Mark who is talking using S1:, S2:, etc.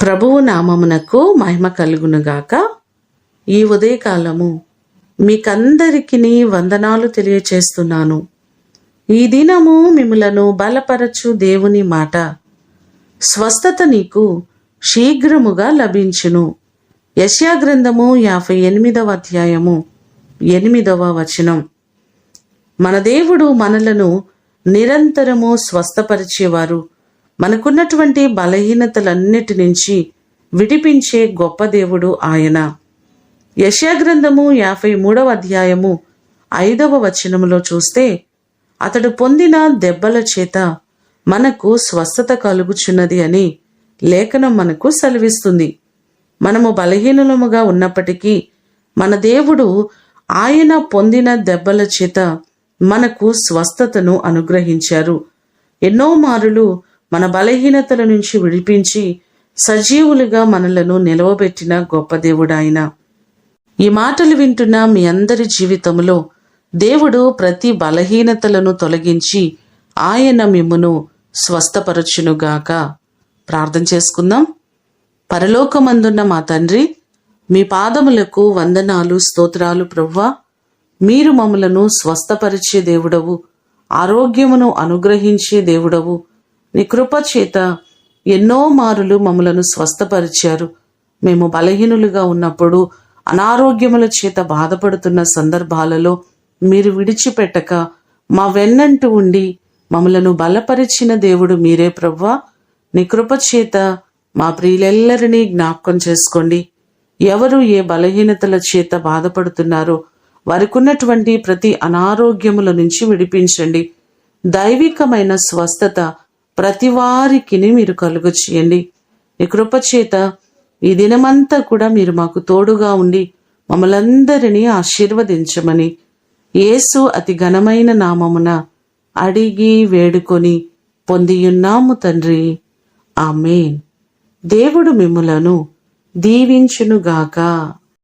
S1: ప్రభువు నామమునకు మహిమ కలుగునుగాక. ఈ ఉదయకాలము మీకందరికీ వందనాలు తెలియచేస్తున్నాను. ఈ దినము మిమ్ములను బలపరచు దేవుని మాట, స్వస్థత నీకు శీఘ్రముగా లభించును. యెషయా గ్రంథము 58వ అధ్యాయము 8వ వచనం. మన దేవుడు మనలను నిరంతరము స్వస్థపరిచేవారు, మనకున్నటువంటి బలహీనతలన్నిటి నుంచి విడిపించే గొప్ప దేవుడు ఆయన. యెషయా గ్రంథము 53వ అధ్యాయము 5వ వచనములో చూస్తే, అతడు పొందిన దెబ్బల చేత మనకు స్వస్థత కలుగుచున్నది అని లేఖనం మనకు సెలవిస్తుంది. మనము బలహీనులముగా ఉన్నప్పటికీ మన దేవుడు ఆయన పొందిన దెబ్బల చేత మనకు స్వస్థతను అనుగ్రహించారు. ఎన్నో మారులు మన బలహీనతల నుంచి విడిపించి సజీవులుగా మనలను నిలవబెట్టిన గొప్ప దేవుడు ఆయన. ఈ మాటలు వింటున్న మీ అందరి జీవితంలో దేవుడు ప్రతి బలహీనతలను తొలగించి ఆయన మిమ్మును స్వస్థపరచునుగాక. ప్రార్థన చేసుకుందాం. పరలోకమందున్న మా తండ్రి, మీ పాదములకు వందనాలు, స్తోత్రాలు ప్రభువా. మీరు మమ్మలను స్వస్థపరిచే దేవుడవు, ఆరోగ్యమును అనుగ్రహించే దేవుడవు. నీ కృప చేత ఎన్నో మారులు మమ్మలను స్వస్థపరిచారు. మేము బలహీనులుగా ఉన్నప్పుడు, అనారోగ్యముల చేత బాధపడుతున్న సందర్భాలలో మీరు విడిచిపెట్టక మా వెన్నంటూ ఉండి మమ్మలను బలపరిచిన దేవుడు మీరే ప్రభువా. నీ కృప చేత మా ప్రియులెల్లరినీ జ్ఞాపకం చేసుకోండి. ఎవరు ఏ బలహీనతల చేత బాధపడుతున్నారో వారికున్నటువంటి ప్రతి అనారోగ్యముల నుంచి విడిపించండి. దైవికమైన స్వస్థత ప్రతి వారికి మీరు కలుగు చేయండి. ఈ కృప చేత ఈ దినమంతా కూడా మీరు మాకు తోడుగా ఉండి మమ్మలందరినీ ఆశీర్వదించమని యేసు అతి ఘనమైన నామమున అడిగి వేడుకొని పొందియున్నాము తండ్రి. ఆమేన్. దేవుడు మిమ్ములను దీవించునుగాక.